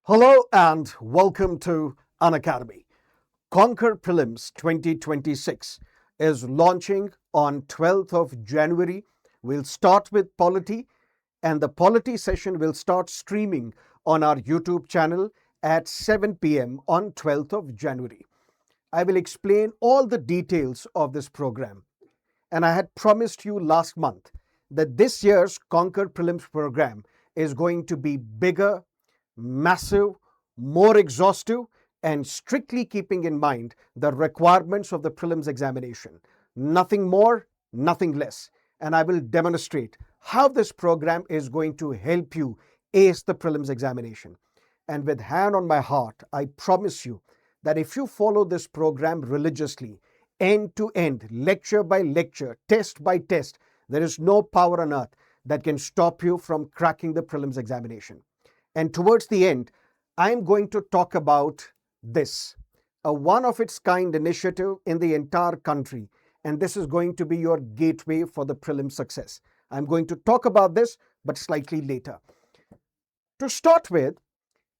Hello and welcome to Unacademy. Conquer Prelims 2026 is launching on 12th of January. We'll start with polity, and the polity session will start streaming on our YouTube channel at 7 p.m. on 12th of January. I will explain all the details of this program. And I had promised you last month that this year's Conquer Prelims program is going to be bigger, massive, more exhaustive, and strictly keeping in mind the requirements of the prelims examination. Nothing more, nothing less. And I will demonstrate how this program is going to help you ace the prelims examination. And with hand on my heart, I promise you that if you follow this program religiously, end to end, lecture by lecture, test by test, there is no power on earth that can stop you from cracking the prelims examination. And towards the end, I'm going to talk about this, a one-of-its-kind initiative in the entire country. And this is going to be your gateway for the prelim success. I'm going to talk about this, but slightly later. To start with,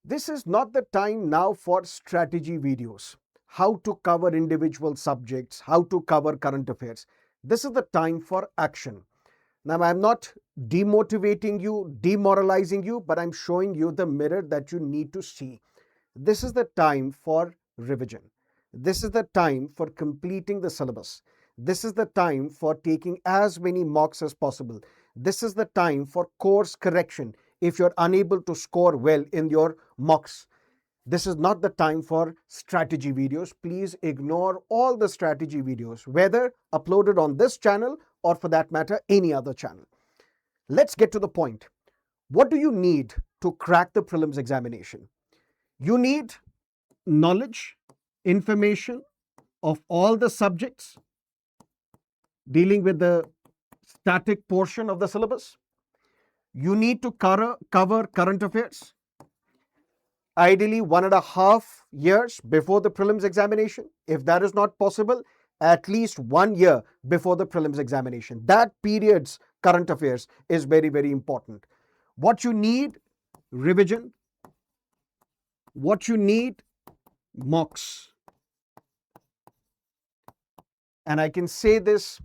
this is not the time now for strategy videos, how to cover individual subjects, how to cover current affairs. This is the time for action. Now, I'm not demotivating you, demoralizing you, but I'm showing you the mirror that you need to see. This is the time for revision. This is the time for completing the syllabus. This is the time for taking as many mocks as possible. This is the time for course correction if you're unable to score well in your mocks. This is not the time for strategy videos. Please ignore all the strategy videos, whether uploaded on this channel or for that matter, any other channel. Let's get to the point. What do you need to crack the prelims examination? You need knowledge, information of all the subjects dealing with the static portion of the syllabus. You need to cover current affairs, ideally 1.5 years before the prelims examination. If that is not possible, at least 1 year before the prelims examination. That period's current affairs is very, very important. What you need, revision. What you need, mocks. And I can say this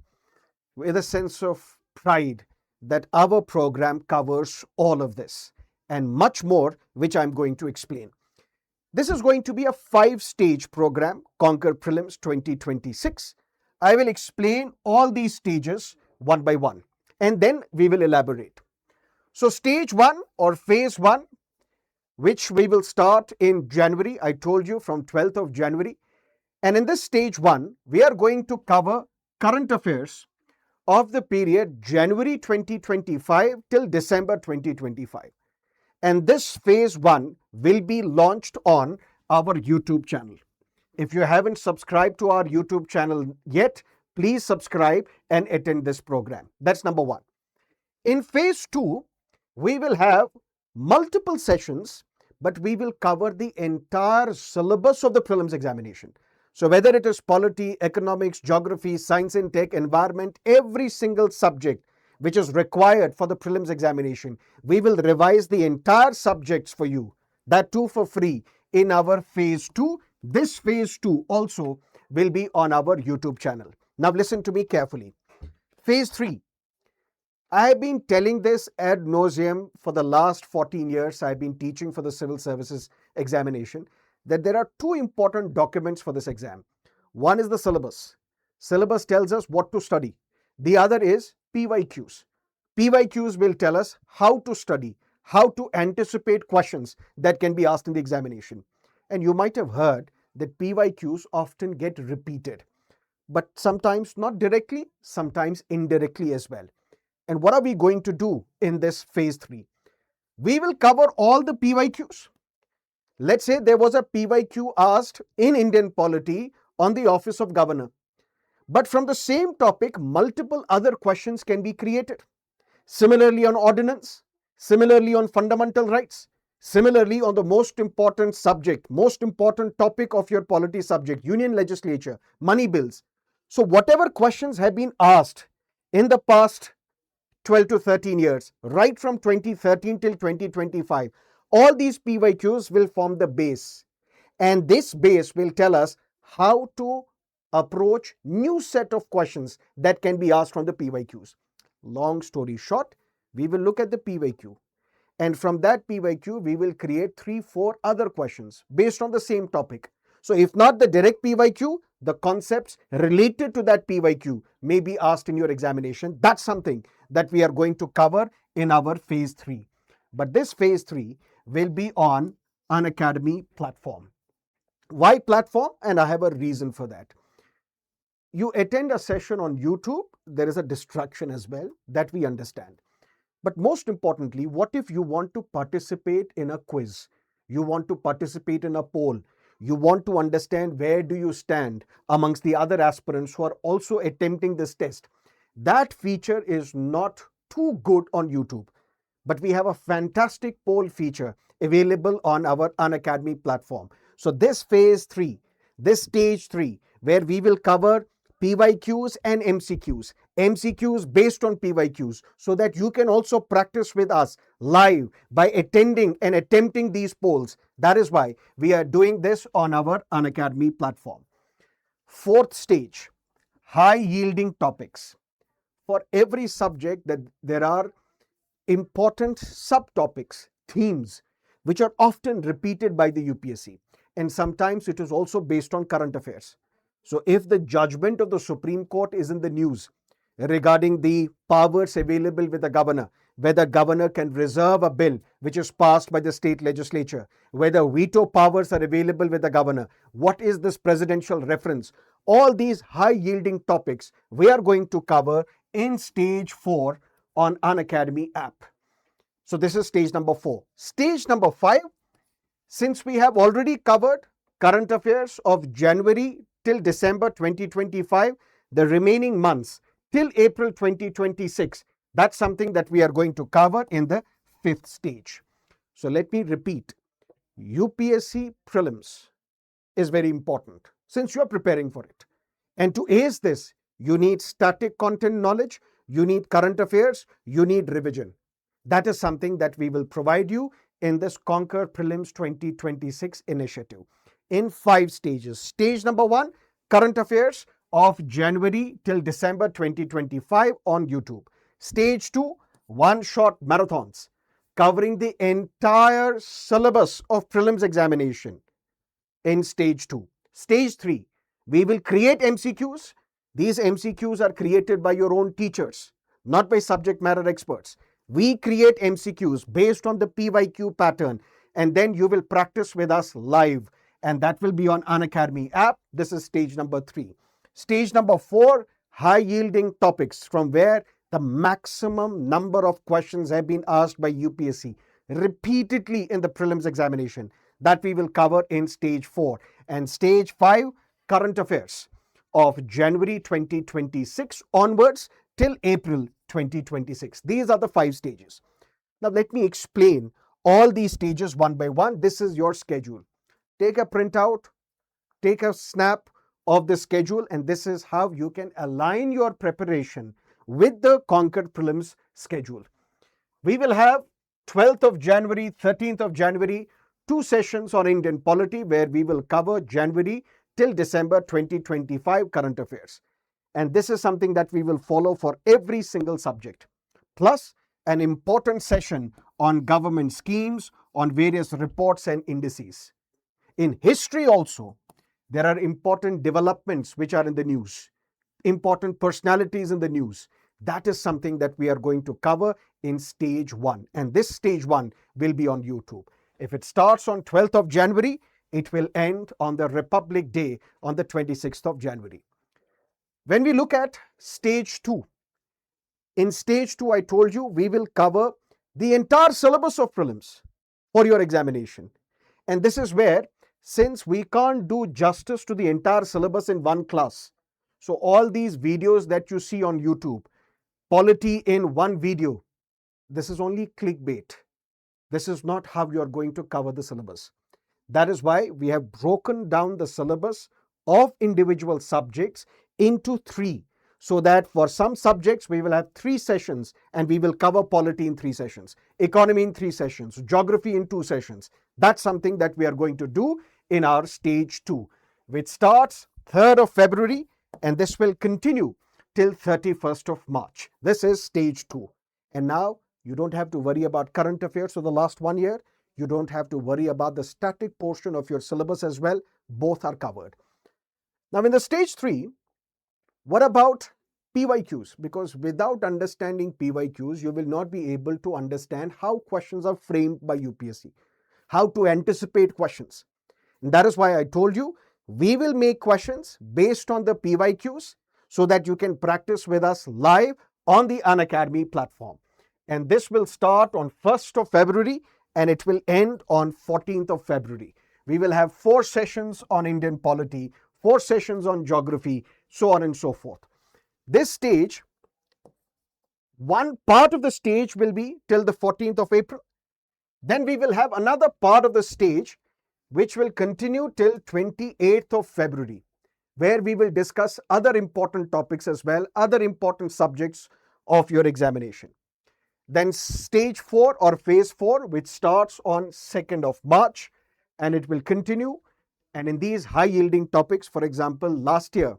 with a sense of pride that our program covers all of this and much more, which I'm going to explain. This is going to be a 5-stage program, Conquer Prelims 2026. I will explain all these stages one by one, and then we will elaborate. So stage 1 or phase 1, which we will start in January, I told you from 12th of January. And in this stage 1, we are going to cover current affairs of the period January 2025 till December 2025. And this phase 1 will be launched on our YouTube channel. If you haven't subscribed to our YouTube channel yet, please subscribe and attend this program. That's number 1. In phase 2, we will have multiple sessions, but we will cover the entire syllabus of the prelims examination. So whether it is polity, economics, geography, science and tech, environment, every single subject which is required for the prelims examination, we will revise the entire subjects for you, that too for free, in our phase 2. This phase 2 also will be on our YouTube channel. Now listen to me carefully. Phase 3. I have been telling this ad nauseum for the last 14 years. I've been teaching for the civil services examination that there are 2 important documents for this exam. One is the syllabus. Syllabus tells us what to study. The other is PYQs. PYQs will tell us how to study, how to anticipate questions that can be asked in the examination. And you might have heard that PYQs often get repeated, but sometimes not directly, sometimes indirectly as well. And what are we going to do in this phase 3? We will cover all the PYQs. Let's say there was a PYQ asked in Indian polity on the office of governor. But from the same topic, multiple other questions can be created. Similarly on ordinance, similarly on fundamental rights, similarly on the most important subject, most important topic of your polity subject, union legislature, money bills. So whatever questions have been asked in the past 12 to 13 years, right from 2013 till 2025, All these PYQs will form the base, and this base will tell us how to approach new set of questions that can be asked from the PYQs. Long story short, we will look at the PYQ, and from that PYQ we will create 3-4 other questions based on the same topic. So if not the direct PYQ, the concepts related to that PYQ may be asked in your examination. That's something that we are going to cover in our phase 3. But this phase 3 will be on Unacademy platform. Why platform? And I have a reason for that. You attend a session on YouTube, there is a distraction as well, that we understand. But most importantly, what if you want to participate in a quiz? You want to participate in a poll. You want to understand where do you stand amongst the other aspirants who are also attempting this test. That feature is not too good on YouTube, but we have a fantastic poll feature available on our Unacademy platform. So this phase 3, this stage 3, where we will cover PYQs and MCQs based on PYQs, so that you can also practice with us live by attending and attempting these polls. That is why we are doing this on our Unacademy platform. Fourth stage, high yielding topics. For every subject, that there are important subtopics, themes, which are often repeated by the UPSC, and sometimes it is also based on current affairs. So if the judgment of the Supreme Court is in the news regarding the powers available with the governor, whether governor can reserve a bill which is passed by the state legislature, whether veto powers are available with the governor, what is this presidential reference? All these high yielding topics we are going to cover in stage 4 on Unacademy app. So this is stage number 4. Stage number 5, since we have already covered current affairs of January till December 2025, the remaining months till April 2026, that's something that we are going to cover in the 5th stage. So let me repeat, UPSC Prelims is very important since you are preparing for it. And to ace this, you need static content knowledge, you need current affairs, you need revision. That is something that we will provide you in this Conquer Prelims 2026 initiative in 5 stages. Stage number 1, current affairs of January till December 2025 on YouTube. Stage 2, one-shot marathons covering the entire syllabus of prelims examination in stage 2. Stage 3, we will create MCQs. These MCQs are created by your own teachers, not by subject matter experts. We create MCQs based on the PYQ pattern, and then you will practice with us live, and that will be on Unacademy app. This is stage number 3. Stage number 4, high yielding topics, from where the maximum number of questions have been asked by UPSC repeatedly in the prelims examination, that we will cover in stage 4. And stage 5, current affairs of January 2026 onwards till April 2026. These are the 5 stages. Now let me explain all these stages one by one. This is your schedule. Take a printout, take a snap of the schedule, and this is how you can align your preparation with the Conquer Prelims schedule. We will have 12th of January, 13th of January, 2 sessions on Indian polity, where we will cover January till December 2025 current affairs. And this is something that we will follow for every single subject. Plus an important session on government schemes, on various reports and indices. In history also, there are important developments which are in the news, important personalities in the news. That is something that we are going to cover in stage 1. And this stage 1 will be on YouTube. If it starts on 12th of January, it will end on the Republic Day on the 26th of January. When we look at stage 2, in stage 2, I told you we will cover the entire syllabus of prelims for your examination. And this is where, since we can't do justice to the entire syllabus in one class, so all these videos that you see on YouTube, polity in one video, this is only clickbait. This is not how you are going to cover the syllabus. That is why we have broken down the syllabus of individual subjects into 3, so that for some subjects we will have 3 sessions and we will cover polity in 3 sessions, economy in 3 sessions, geography in 2 sessions. That's something that we are going to do in our stage 2, which starts 3rd of February and this will continue till 31st of March. This is stage 2. And now you don't have to worry about current affairs for the last 1 year. You don't have to worry about the static portion of your syllabus as well. Both are covered. Now in the stage 3, what about PYQs? Because without understanding PYQs, you will not be able to understand how questions are framed by UPSC, how to anticipate questions. And that is why I told you, we will make questions based on the PYQs so that you can practice with us live on the Unacademy platform. And this will start on 1st of February and it will end on 14th of February. We will have 4 sessions on Indian polity, 4 sessions on geography, so on and so forth. This stage, one part of the stage will be till the 14th of April. Then we will have another part of the stage which will continue till 28th of February, where we will discuss other important topics as well, other important subjects of your examination. Then stage 4 or phase 4, which starts on 2nd of March and it will continue. And in these high yielding topics, for example, last year,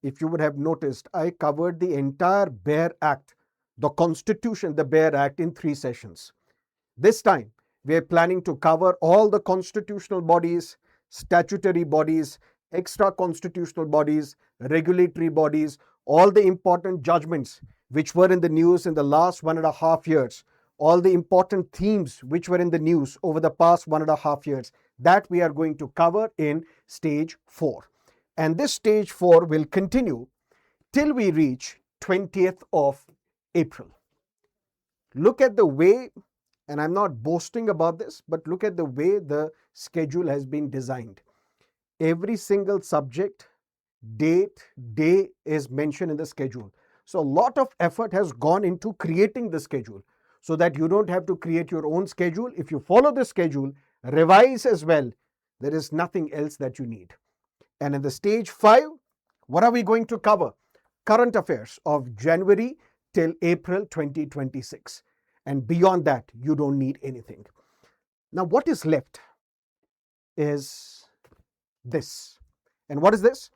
if you would have noticed, I covered the entire BEAR Act, the Constitution, the BEAR Act in 3 sessions. This time, we are planning to cover all the constitutional bodies, statutory bodies, extra constitutional bodies, regulatory bodies, all the important judgments which were in the news in the last 1.5 years, all the important themes which were in the news over the past 1.5 years, that we are going to cover in stage 4. And this stage 4 will continue till we reach 20th of April. Look at the way, and I'm not boasting about this, but look at the way the schedule has been designed. Every single subject, date, day is mentioned in the schedule. So a lot of effort has gone into creating the schedule so that you don't have to create your own schedule. If you follow the schedule, revise as well, there is nothing else that you need. And in the stage 5, what are we going to cover? Current affairs of January till April 2026. And beyond that, you don't need anything. Now, what is left is this. And what is this?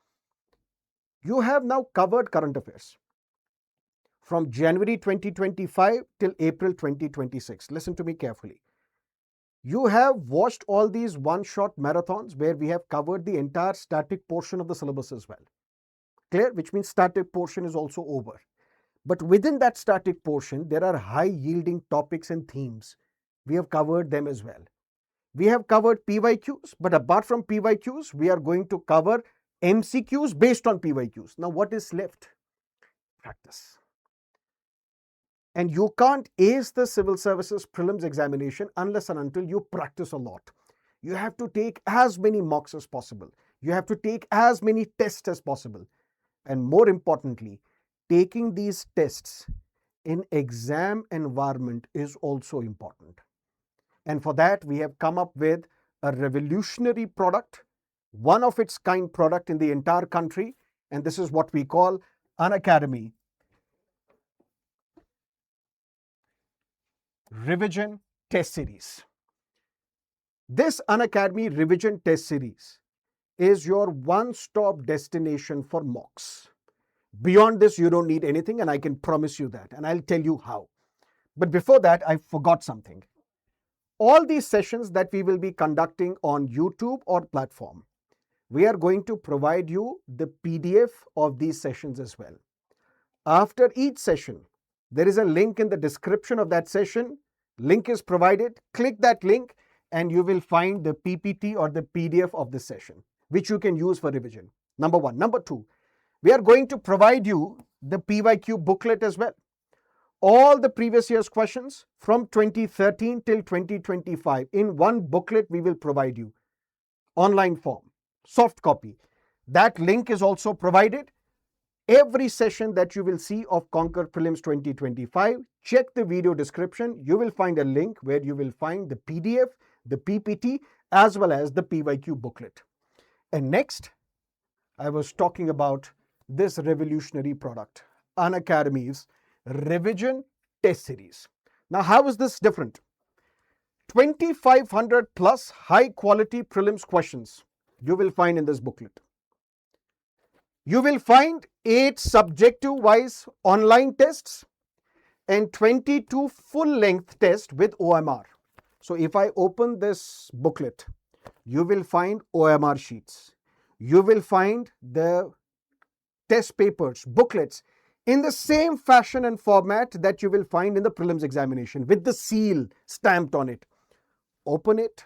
You have now covered current affairs from January 2025 till April 2026. Listen to me carefully. You have watched all these one-shot marathons where we have covered the entire static portion of the syllabus as well. Clear? Which means static portion is also over. But within that static portion, there are high-yielding topics and themes. We have covered them as well. We have covered PYQs, but apart from PYQs, we are going to cover MCQs based on PYQs. Now, what is left? Practice. And you can't ace the civil services prelims examination unless and until you practice a lot. You have to take as many mocks as possible. You have to take as many tests as possible. And more importantly, taking these tests in exam environment is also important. And for that, we have come up with a revolutionary product, one of its kind product in the entire country. And this is what we call Unacademy Revision Test Series. This Unacademy Revision Test Series is your one-stop destination for mocks. Beyond this, you don't need anything, and I can promise you that, and I'll tell you how. But before that, I forgot something. All these sessions that we will be conducting on YouTube or platform, we are going to provide you the PDF of these sessions as well. After each session, there is a link in the description of that session. Link is provided. Click that link and you will find the PPT or the PDF of this session, which you can use for revision. Number 1. Number 2, we are going to provide you the PYQ booklet as well. All the previous year's questions from 2013 till 2025 in one booklet we will provide you. Online form, soft copy. That link is also provided. Every session that you will see of Conquer Prelims 2025, check the video description. You will find a link where you will find the PDF, the PPT, as well as the PYQ booklet. And next, I was talking about this revolutionary product. Unacademy's revision test series. Now, how is this different? 2,500 plus high quality prelims questions you will find in this booklet. You will find 8 subjective wise online tests and 22 full length tests with OMR. So if I open this booklet, you will find OMR sheets. You will find the test papers, booklets in the same fashion and format that you will find in the prelims examination with the seal stamped on it. Open it,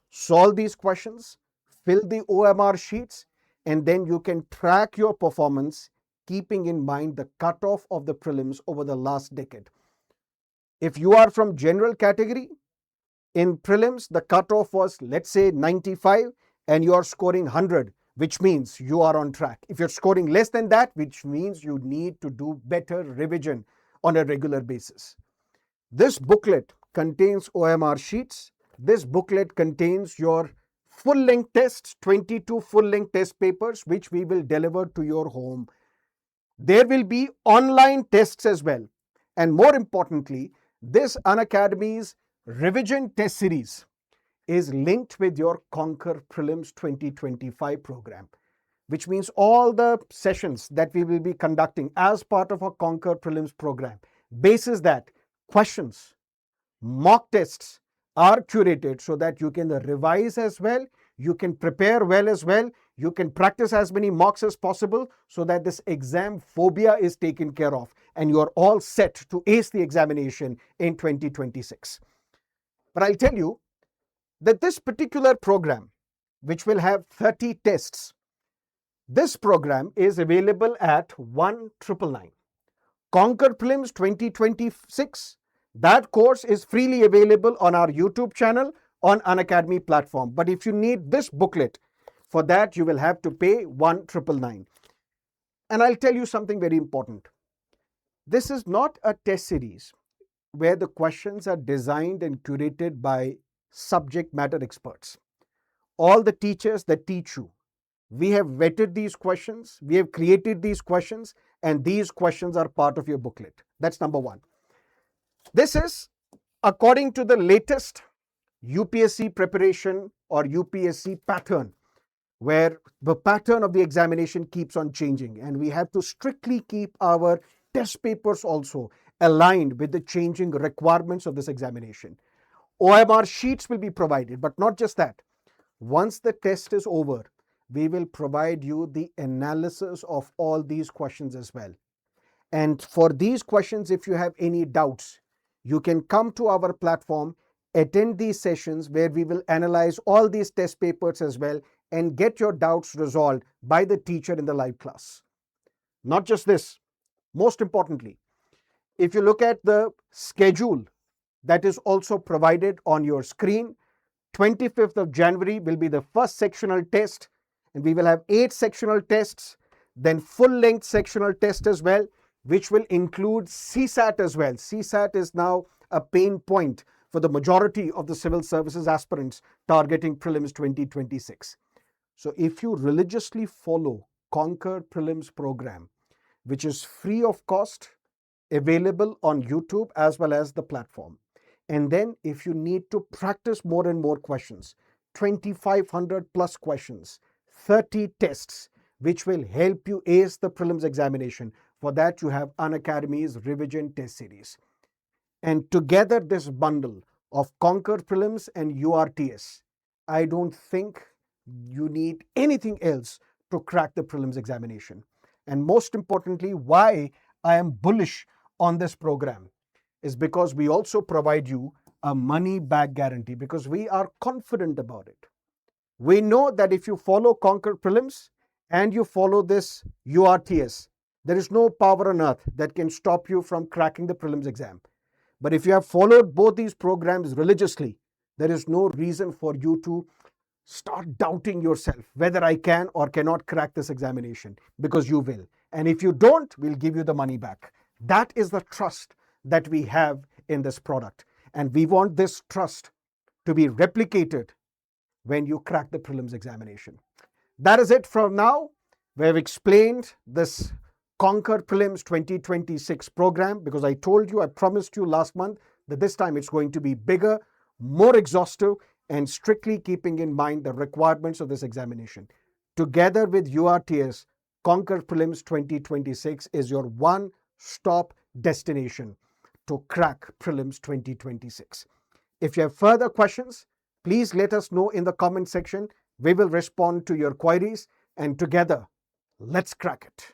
solve these questions, fill the OMR sheets, and then you can track your performance keeping in mind the cutoff of the prelims over the last decade. If you are from general category, in prelims, the cutoff was, let's say, 95 and you are scoring 100, which means you are on track. If you're scoring less than that, which means you need to do better revision on a regular basis. This booklet contains OMR sheets. This booklet contains your full-length tests, 22 full-length test papers, which we will deliver to your home. There will be online tests as well. And more importantly, this Unacademy's revision test series is linked with your Conquer Prelims 2025 program, which means all the sessions that we will be conducting as part of our Conquer Prelims program, basis that questions, mock tests are curated so that you can revise as well, you can prepare well as well, you can practice as many mocks as possible so that this exam phobia is taken care of and you are all set to ace the examination in 2026. But I'll tell you that this particular program, which will have 30 tests, this program is available at 1,999. Conquer Prelims 2026, that course is freely available on our YouTube channel on Unacademy platform. But if you need this booklet, for that you will have to pay 1,999. And I'll tell you something very important. This is not a test series where the questions are designed and curated by subject matter experts. All the teachers that teach you, we have vetted these questions, we have created these questions, and these questions are part of your booklet. That's number one. This is according to the latest UPSC preparation or UPSC pattern, where the pattern of the examination keeps on changing, and we have to strictly keep our test papers also aligned with the changing requirements of this examination. OMR sheets will be provided, but not just that. Once the test is over, we will provide you the analysis of all these questions as well. And for these questions, if you have any doubts, you can come to our platform, attend these sessions where we will analyze all these test papers as well and get your doubts resolved by the teacher in the live class. Not just this, most importantly, if you look at the schedule that is also provided on your screen, 25th of January will be the first sectional test, and we will have 8 sectional tests, then full-length sectional test as well, which will include CSAT as well. CSAT is now a pain point for the majority of the civil services aspirants targeting Prelims 2026. So if you religiously follow Conquer Prelims program, which is free of cost, available on YouTube as well as the platform. And then if you need to practice more and more questions, 2,500 plus questions, 30 tests, which will help you ace the prelims examination. For that, you have Unacademy's revision test series. And together, this bundle of Conquer Prelims and URTS, I don't think you need anything else to crack the prelims examination. And most importantly, why I am bullish on this program is because we also provide you a money back guarantee, because we are confident about it. We know that if you follow Conquer Prelims and you follow this URTS, there is no power on earth that can stop you from cracking the prelims exam. But if you have followed both these programs religiously, there is no reason for you to start doubting yourself whether I can or cannot crack this examination, because you will. And if you don't, we'll give you the money back. That is the trust that we have in this product. And we want this trust to be replicated when you crack the prelims examination. That is it from now. We have explained this Conquer Prelims 2026 program, because I told you, I promised you last month that this time it's going to be bigger, more exhaustive, and strictly keeping in mind the requirements of this examination. Together with URTS, Conquer Prelims 2026 is your one-stop destination to crack Prelims 2026. If you have further questions, please let us know in the comment section. We will respond to your queries, and together, let's crack it.